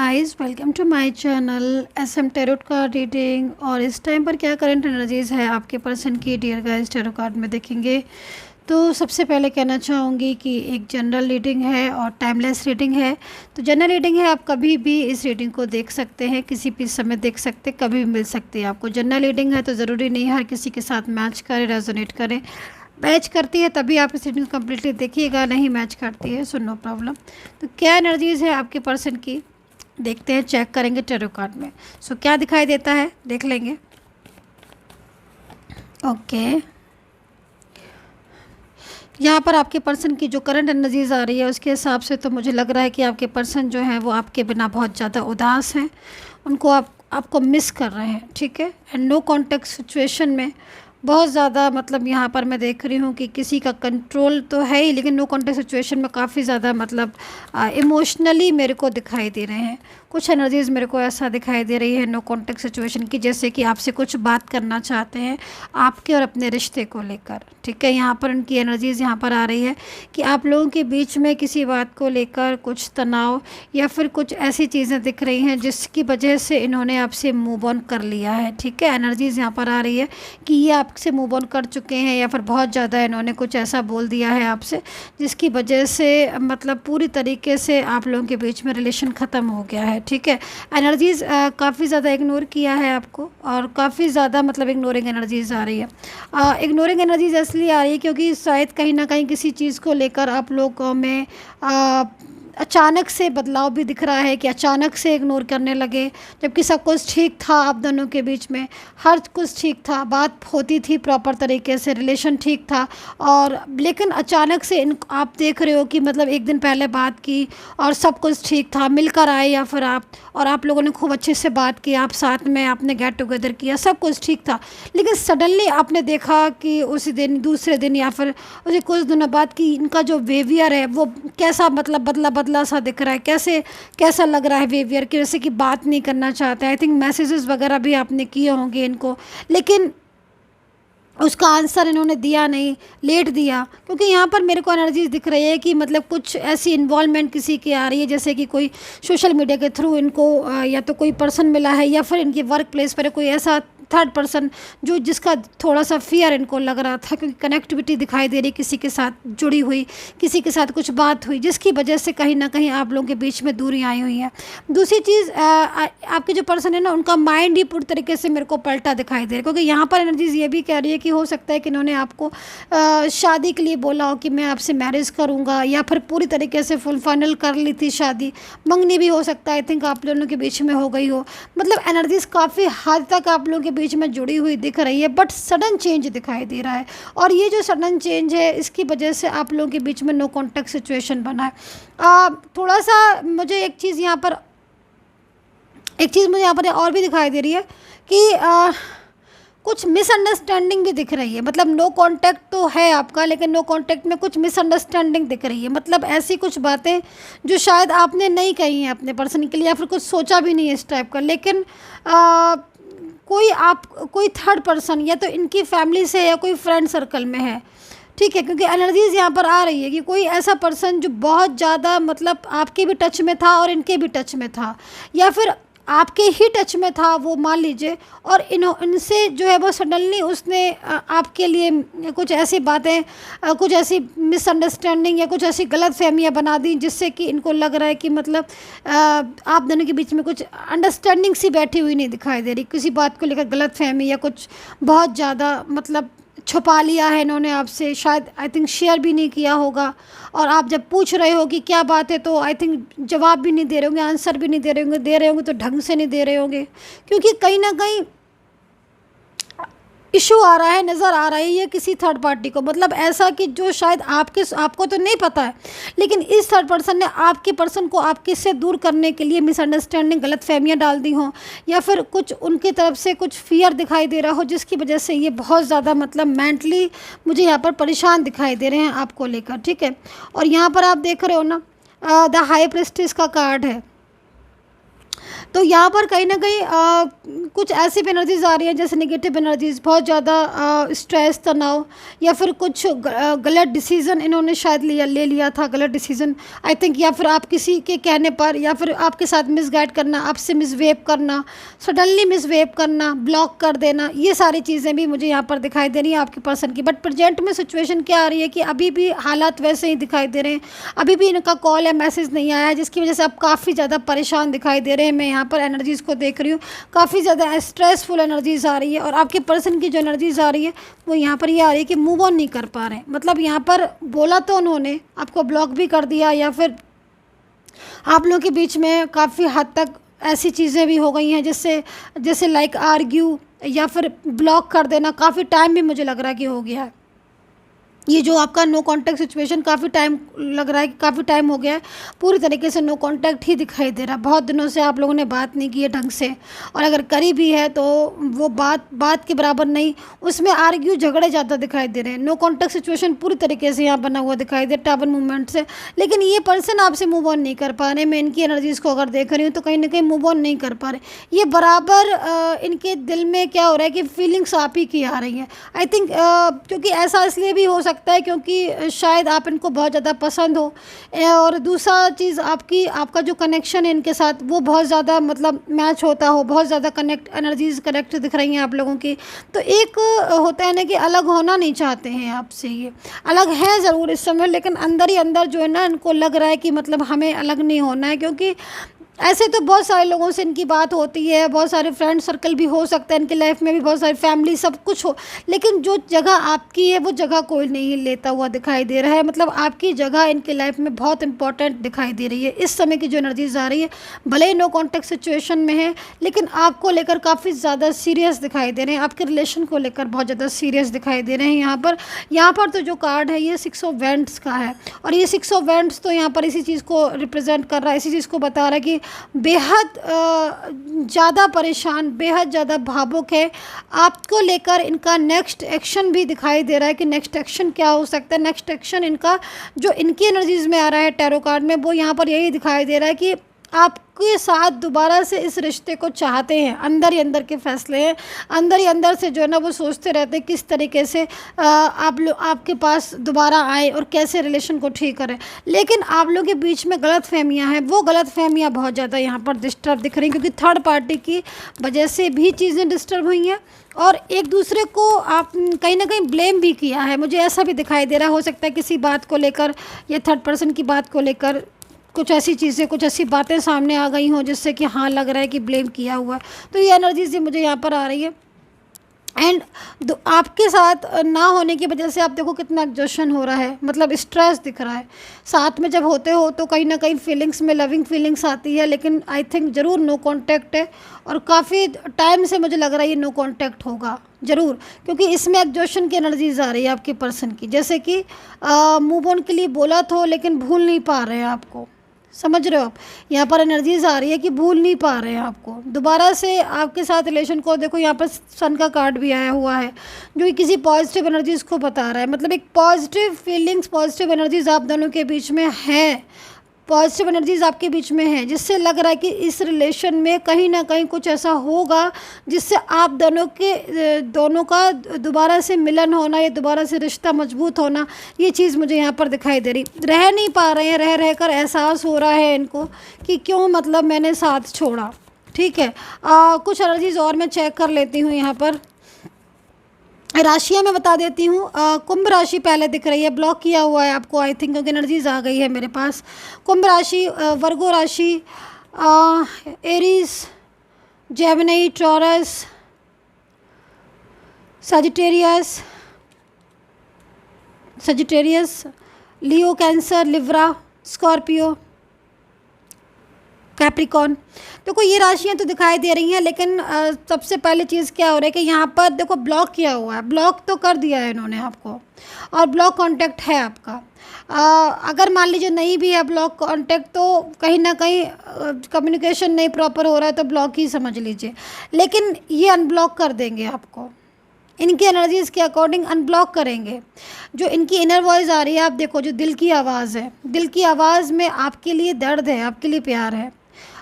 Guys welcome to my channel SM tarot card reading. और इस time पर क्या करंट एनर्जीज़ है आपके पर्सन की डियर गाइस टैरो कार्ड में देखेंगे। तो सबसे पहले कहना चाहूँगी कि एक जनरल रीडिंग है और टाइमलेस रीडिंग है। तो जनरल रीडिंग है, आप कभी भी इस रीडिंग को देख सकते हैं, किसी भी समय देख सकते हैं, कभी भी मिल सकती है आपको। जनरल रीडिंग है तो ज़रूरी नहीं हर किसी के साथ मैच करे, रेजोनेट करे। मैच करती है तभी आप इस रीडिंग कम्प्लीटली देखिएगा, नहीं मैच करती है सो नो प्रॉब्लम। तो क्या एनर्जीज़ है आपके पर्सन की देखते हैं, चेक करेंगे टैरो कार्ड में। सो क्या दिखाई देता है देख लेंगे। ओके, यहाँ पर आपके पर्सन की जो करंट एनर्जीज आ रही है उसके हिसाब से तो मुझे लग रहा है कि आपके पर्सन जो है वो आपके बिना बहुत ज़्यादा उदास हैं, उनको आपको मिस कर रहे हैं, ठीक है। एंड नो कॉन्टेक्ट सिचुएशन में बहुत ज़्यादा, मतलब यहाँ पर मैं देख रही हूँ कि किसी का कंट्रोल तो है ही, लेकिन नो कॉन्टेक्ट सिचुएशन में काफ़ी ज़्यादा मतलब इमोशनली मेरे को दिखाई दे रहे हैं। कुछ एनर्जीज़ मेरे को ऐसा दिखाई दे रही है नो कॉन्टेक्ट सिचुएशन की, जैसे कि आपसे कुछ बात करना चाहते हैं आपके और अपने रिश्ते को लेकर, ठीक है। यहाँ पर उनकी एनर्जीज़ यहाँ पर आ रही है कि आप लोगों के बीच में किसी बात को लेकर कुछ तनाव या फिर कुछ ऐसी चीज़ें दिख रही हैं जिसकी वजह से इन्होंने आपसे मूव ऑन कर लिया है, ठीक है। एनर्जीज़ यहाँ पर आ रही है कि ये आपसे मूव ऑन कर चुके हैं या फिर बहुत ज़्यादा इन्होंने कुछ ऐसा बोल दिया है आपसे जिसकी वजह से मतलब पूरी तरीके से आप लोगों के बीच में रिलेशन ख़त्म हो गया है, ठीक है। एनर्जीज़ काफ़ी ज़्यादा इग्नोर किया है आपको और काफ़ी ज़्यादा मतलब इग्नोरिंग एनर्जीज़ आ रही है। इग्नोरिंग एनर्जीज़ इसलिए आ रही है क्योंकि शायद कहीं ना कहीं किसी चीज़ को लेकर आप लोगों में अचानक से बदलाव भी दिख रहा है कि अचानक से इग्नोर करने लगे, जबकि सब कुछ ठीक था आप दोनों के बीच में, हर कुछ ठीक था, बात होती थी प्रॉपर तरीके से, रिलेशन ठीक था। और लेकिन अचानक से आप देख रहे हो कि मतलब एक दिन पहले बात की और सब कुछ ठीक था, मिलकर आए या फिर आप लोगों ने खूब अच्छे से बात की, आप साथ में आपने गेट टुगेदर किया, सब कुछ ठीक था। लेकिन सडनली आपने देखा कि उसी दिन, दूसरे दिन या फिर उसी कुछ दिनों बाद कि इनका जो बिहेवियर है वो कैसा मतलब बदला सा दिख रहा है, कैसा लग रहा है बिहेवियर की, जैसे कि बात नहीं करना चाहते। आई थिंक मैसेजेस वगैरह भी आपने किए होंगे इनको, लेकिन उसका आंसर इन्होंने दिया नहीं, लेट दिया। क्योंकि यहाँ पर मेरे को एनर्जीज दिख रही है कि मतलब कुछ ऐसी इन्वॉल्वमेंट किसी की आ रही है, जैसे कि कोई सोशल मीडिया के थ्रू इनको या तो कोई पर्सन मिला है या फिर इनकी वर्क प्लेस पर कोई ऐसा थर्ड पर्सन जो जिसका थोड़ा सा फियर इनको लग रहा था, क्योंकि कनेक्टिविटी दिखाई दे रही किसी के साथ जुड़ी हुई, किसी के साथ कुछ बात हुई जिसकी वजह से कहीं ना कहीं आप लोगों के बीच में दूरी आई हुई है। दूसरी चीज़, आपके जो पर्सन है ना उनका माइंड ही पूरी तरीके से मेरे को पलटा दिखाई दे रहा है, क्योंकि यहाँ पर एनर्जीज ये भी कह रही है कि हो सकता है कि इन्होंने आपको शादी के लिए बोला हो कि मैं आपसे मैरिज करूँगा, या फिर पूरी तरीके से फुल फाइनल कर ली थी शादी, मंगनी भी हो सकता है, आई थिंक आप दोनों के बीच में हो गई हो। मतलब एनर्जीज काफ़ी हद तक आप लोगों के बीच में जुड़ी हुई दिख रही है, बट सडन चेंज दिखाई दे रहा है। और ये जो सडन चेंज है इसकी वजह से आप लोगों के बीच में नो कॉन्टेक्ट सिचुएशन बना है। थोड़ा सा मुझे एक चीज़ यहाँ पर और भी दिखाई दे रही है कि कुछ मिसअंडरस्टैंडिंग भी दिख रही है। मतलब नो कांटेक्ट तो है आपका, लेकिन नो कांटेक्ट में कुछ मिसअंडरस्टैंडिंग दिख रही है। मतलब ऐसी कुछ बातें जो शायद आपने नहीं कही हैं अपने पर्सन के लिए, या फिर कुछ सोचा भी नहीं है इस टाइप का, लेकिन कोई थर्ड पर्सन या तो इनकी फैमिली से या कोई फ्रेंड सर्कल में है, ठीक है। क्योंकि एनर्जीज़ यहाँ पर आ रही है कि कोई ऐसा पर्सन जो बहुत ज़्यादा मतलब आपके भी टच में था और इनके भी टच में था, या फिर आपके ही टच में था वो मान लीजिए, और इनसे जो है वो सडनली उसने आपके लिए कुछ ऐसी बातें, कुछ ऐसी मिसअंडरस्टैंडिंग या कुछ ऐसी गलत फहमियाँ बना दी जिससे कि इनको लग रहा है कि मतलब आप दोनों के बीच में कुछ अंडरस्टैंडिंग सी बैठी हुई नहीं दिखाई दे रही, किसी बात को लेकर गलत फहमी या कुछ बहुत ज़्यादा मतलब छुपा लिया है इन्होंने आपसे, शायद आई थिंक शेयर भी नहीं किया होगा। और आप जब पूछ रहे हो कि क्या बात है तो आई थिंक जवाब भी नहीं दे रहे होंगे, आंसर भी नहीं दे रहे होंगे तो ढंग से नहीं दे रहे होंगे, क्योंकि कहीं ना कहीं इशू आ रहा है, नज़र आ रहा है ये किसी थर्ड पार्टी को। मतलब ऐसा कि जो शायद आपको तो नहीं पता है, लेकिन इस थर्ड पर्सन ने आपके पर्सन को आपके से दूर करने के लिए मिसअंडरस्टैंडिंग, गलत फहमियाँ डाल दी हों, या फिर कुछ उनकी तरफ से कुछ फियर दिखाई दे रहा हो जिसकी वजह से ये बहुत ज़्यादा मतलब मेंटली मुझे यहाँ पर परेशान दिखाई दे रहे हैं आपको लेकर, ठीक है। और यहाँ पर आप देख रहे हो ना द हाई प्रेस्टिस का कार्ड है। तो यहाँ पर कहीं न कहीं कुछ ऐसी भी एनर्जीज़ आ रही हैं जैसे नेगेटिव एनर्जीज़, बहुत ज़्यादा स्ट्रेस, तनाव, या फिर कुछ गलत डिसीज़न इन्होंने शायद ले लिया था, गलत डिसीज़न आई थिंक, या फिर आप किसी के कहने पर, या फिर आपके साथ मिसगाइड करना, आपसे मिसबिहेव करना, सडनली मिसबिहेव करना, ब्लॉक कर देना, ये सारी चीज़ें भी मुझे यहाँ पर दिखाई दे रही हैं आपके पर्सन की। बट प्रेजेंट में सिचुएशन क्या आ रही है कि अभी भी हालात वैसे ही दिखाई दे रहे हैं, अभी भी इनका कॉल या मैसेज नहीं आया है, जिसकी वजह से आप काफ़ी ज़्यादा परेशान दिखाई दे रहे हैं। मैं यहाँ पर एनर्जीज़ को देख रही हूँ, काफ़ी ज़्यादा स्ट्रेसफुल एनर्जीज़ आ रही है, और आपके पर्सन की जो एनर्जीज़ आ रही है वो यहाँ पर ये आ रही है कि मूव ऑन नहीं कर पा रहे हैं। मतलब यहाँ पर बोला तो उन्होंने, आपको ब्लॉक भी कर दिया, या फिर आप लोगों के बीच में काफ़ी हद तक ऐसी चीज़ें भी हो गई हैं जिससे, जैसे लाइक आर्ग्यू या फिर ब्लॉक कर देना, काफ़ी टाइम भी मुझे लग रहा है कि हो गया है। ये जो आपका नो कांटेक्ट सिचुएशन काफ़ी टाइम लग रहा है कि काफ़ी टाइम हो गया है, पूरी तरीके से नो कांटेक्ट ही दिखाई दे रहा है। बहुत दिनों से आप लोगों ने बात नहीं की है ढंग से, और अगर करी भी है तो वो बात के बराबर नहीं, उसमें आर्ग्यू, झगड़े ज़्यादा दिखाई दे रहे हैं। नो कांटेक्ट सिचुएशन पूरी तरीके से यहाँ बना हुआ दिखाई दे टावर मूवमेंट से, लेकिन ये पर्सन आपसे मूव ऑन नहीं कर पा रहे। मैं इनकी एनर्जीज़ को अगर देख रही हूँ तो कहीं ना कहीं मूव ऑन नहीं कर पा रहे। ये बराबर इनके दिल में क्या हो रहा है कि फीलिंग्स आप ही की आ रही हैं आई थिंक, क्योंकि ऐसा इसलिए भी हो सकता है क्योंकि शायद आप इनको बहुत ज़्यादा पसंद हो, और दूसरा चीज़ आपका जो कनेक्शन है इनके साथ वो बहुत ज़्यादा मतलब मैच होता हो, बहुत ज़्यादा एनर्जीज कनेक्ट दिख रही हैं आप लोगों की। तो एक होता है ना कि अलग होना नहीं चाहते हैं आपसे, ये अलग है ज़रूर इस समय, लेकिन अंदर ही अंदर जो है ना इनको लग रहा है कि मतलब हमें अलग नहीं होना है। क्योंकि ऐसे तो बहुत सारे लोगों से इनकी बात होती है, बहुत सारे फ्रेंड सर्कल भी हो सकता है इनकी लाइफ में भी, बहुत सारी फैमिली, सब कुछ हो, लेकिन जो जगह आपकी है वो जगह कोई नहीं लेता हुआ दिखाई दे रहा है। मतलब आपकी जगह इनकी लाइफ में बहुत इंपॉर्टेंट दिखाई दे रही है। इस समय की जो एनर्जीज आ रही है, भले ही नो कॉन्टेक्ट सिचुएशन में है, लेकिन आपको लेकर काफ़ी ज़्यादा सीरियस दिखाई दे रहे हैं, आपके रिलेशन को लेकर बहुत ज़्यादा सीरियस दिखाई दे रहे हैं। यहाँ पर तो जो कार्ड है ये 6 ऑफ वैंड्स का है, और ये 6 ऑफ वैंड्स तो यहाँ पर इसी चीज़ को रिप्रेजेंट कर रहा है, इसी चीज़ को बता रहा है कि बेहद ज़्यादा परेशान, बेहद ज़्यादा भावुक है आपको लेकर। इनका नेक्स्ट एक्शन भी दिखाई दे रहा है कि नेक्स्ट एक्शन क्या हो सकता है। नेक्स्ट एक्शन इनका जो इनकी एनर्जीज़ में आ रहा है टैरो कार्ड में, वो यहाँ पर यही दिखाई दे रहा है कि आपके साथ दोबारा से इस रिश्ते को चाहते हैं। अंदर ही अंदर के फैसले हैं, अंदर ही अंदर से जो है ना वो सोचते रहते हैं किस तरीके से आप लोग आपके पास दोबारा आए और कैसे रिलेशन को ठीक करें। लेकिन आप लोगों के बीच में गलत फहमियाँ हैं, वो गलत फहमियाँ बहुत ज़्यादा यहाँ पर डिस्टर्ब दिख रही हैं, क्योंकि थर्ड पार्टी की वजह से भी चीज़ें डिस्टर्ब हुई हैं, और एक दूसरे को आप कहीं ना कहीं ब्लेम भी किया है। मुझे ऐसा भी दिखाई दे रहा हो सकता है किसी बात को लेकर, या थर्ड पर्सन की बात को लेकर कुछ ऐसी चीज़ें, कुछ ऐसी बातें सामने आ गई हों जिससे कि हाँ लग रहा है कि ब्लेम किया हुआ है। तो ये एनर्जीज मुझे यहाँ पर आ रही है। एंड आपके साथ ना होने की वजह से आप देखो कितना एग्जॉशन हो रहा है, मतलब स्ट्रेस दिख रहा है। साथ में जब होते हो तो कहीं ना कहीं फीलिंग्स में लविंग फीलिंग्स आती है, लेकिन आई थिंक ज़रूर नो कांटेक्ट है, और काफ़ी टाइम से मुझे लग रहा है ये नो कांटेक्ट होगा ज़रूर, क्योंकि इसमें एग्जॉशन की एनर्जीज आ रही है आपके पर्सन की। जैसे कि मूव ऑन के लिए बोला तो, लेकिन भूल नहीं पा रहे हैं आपको, समझ रहे हो आप। यहाँ पर एनर्जीज आ रही है कि भूल नहीं पा रहे हैं आपको, दोबारा से आपके साथ रिलेशन को। देखो यहाँ पर सन का कार्ड भी आया हुआ है जो कि किसी पॉजिटिव एनर्जीज को बता रहा है, मतलब एक पॉजिटिव फीलिंग्स, पॉजिटिव एनर्जीज आप दोनों के बीच में है, पॉजिटिव एनर्जीज आपके बीच में है, जिससे लग रहा है कि इस रिलेशन में कहीं ना कहीं कुछ ऐसा होगा जिससे आप दोनों का दोबारा से मिलन होना, या दोबारा से रिश्ता मजबूत होना, ये चीज़ मुझे यहाँ पर दिखाई दे रही। रह नहीं पा रहे हैं, रह कर एहसास हो रहा है इनको कि क्यों मतलब मैंने साथ छोड़ा। ठीक है, कुछ एनर्जीज और मैं चेक कर लेती हूँ यहाँ पर। राशियाँ मैं बता देती हूँ। कुंभ राशि पहले दिख रही है, ब्लॉक किया हुआ है आपको आई थिंक, क्योंकि एनर्जीज आ गई है मेरे पास। कुंभ राशि, वर्गो राशि, एरीज, जेमिनी, टॉरस, सजिटेरियस, लियो, कैंसर, लिब्रा, स्कॉर्पियो, कैप्रिकॉन। देखो ये राशियाँ तो दिखाई दे रही हैं, लेकिन सबसे पहले चीज़ क्या हो रहा है कि यहाँ पर देखो ब्लॉक किया हुआ है, ब्लॉक तो कर दिया है इन्होंने आपको, और ब्लॉक कांटेक्ट है आपका। अगर मान लीजिए नहीं भी है ब्लॉक कांटेक्ट, तो कहीं ना कहीं कम्युनिकेशन नहीं प्रॉपर हो रहा है, तो ब्लॉक ही समझ लीजिए। लेकिन ये अनब्लॉक कर देंगे आपको, इनकी एनर्जीज़ के अकॉर्डिंग अनब्लॉक करेंगे। जो इनकी इनर वॉइस आ रही है, आप देखो जो दिल की आवाज़ है, दिल की आवाज़ में आपके लिए दर्द है, आपके लिए प्यार है,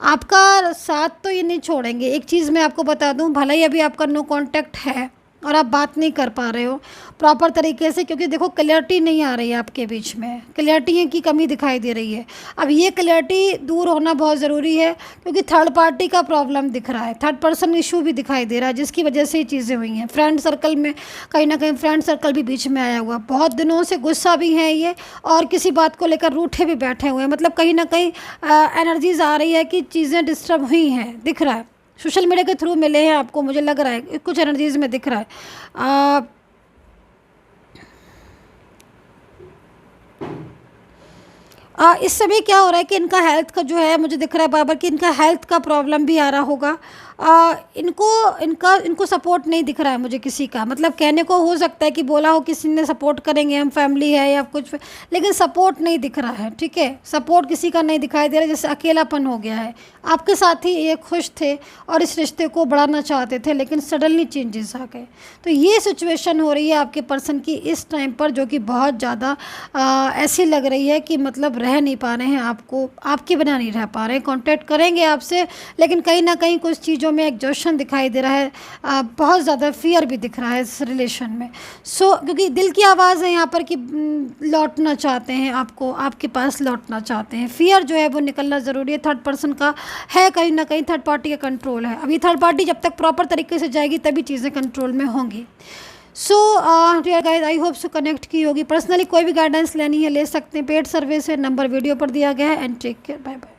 आपका साथ तो ये नहीं छोड़ेंगे। एक चीज़ मैं आपको बता दूं, भले ही अभी आपका नो कांटेक्ट है और आप बात नहीं कर पा रहे हो प्रॉपर तरीके से, क्योंकि देखो क्लैरिटी नहीं आ रही है आपके बीच में, क्लैरिटी की कमी दिखाई दे रही है। अब ये क्लैरिटी दूर होना बहुत ज़रूरी है, क्योंकि थर्ड पार्टी का प्रॉब्लम दिख रहा है, थर्ड पर्सन इशू भी दिखाई दे रहा है, जिसकी वजह से ये चीज़ें हुई हैं। फ्रेंड सर्कल में कहीं ना कहीं फ्रेंड सर्कल भी बीच में आया हुआ, बहुत दिनों से गुस्सा भी है ये, और किसी बात को लेकर रूठे भी बैठे हुए हैं। मतलब कहीं ना कहीं एनर्जीज आ रही है कि चीज़ें डिस्टर्ब हुई हैं, दिख रहा है। सोशल मीडिया के थ्रू मिले हैं आपको, मुझे लग रहा है कुछ एनर्जीज में दिख रहा है। इस समय क्या हो रहा है कि इनका हेल्थ का जो है, मुझे दिख रहा है बार-बार कि इनका हेल्थ का प्रॉब्लम भी आ रहा होगा। इनको सपोर्ट नहीं दिख रहा है मुझे किसी का। मतलब कहने को हो सकता है कि बोला हो किसी ने सपोर्ट करेंगे, हम फैमिली है या कुछ, लेकिन सपोर्ट नहीं दिख रहा है, ठीक है। सपोर्ट किसी का नहीं दिखाई दे रहा, जैसे अकेलापन हो गया है। आपके साथ ही ये खुश थे और इस रिश्ते को बढ़ाना चाहते थे, लेकिन सडनली चेंजेस आ गए। तो ये सिचुएशन हो रही है आपके पर्सन की इस टाइम पर, जो कि बहुत ज़्यादा ऐसी लग रही है कि मतलब रह नहीं पा रहे हैं आपको, आपके बिना नहीं रह पा रहे हैं। कांटेक्ट करेंगे आपसे, लेकिन कहीं ना कहीं कुछ चीज़ों में एग्जॉशन दिखाई दे रहा है, बहुत ज़्यादा फियर भी दिख रहा है इस रिलेशन में। क्योंकि दिल की आवाज़ है यहाँ पर कि लौटना चाहते हैं आपको, आपके पास लौटना चाहते हैं। फियर जो है वो निकलना ज़रूरी है। थर्ड पर्सन का है, कहीं ना कहीं थर्ड पार्टी का कंट्रोल है। अभी थर्ड पार्टी जब तक प्रॉपर तरीके से जाएगी तभी चीज़ें कंट्रोल में होंगी। So dear guys, I hope so connect की होगी। पर्सनली कोई भी गाइडेंस लेनी है ले सकते हैं, पेड सर्विस है, नंबर वीडियो पर दिया गया है। And take care, bye bye.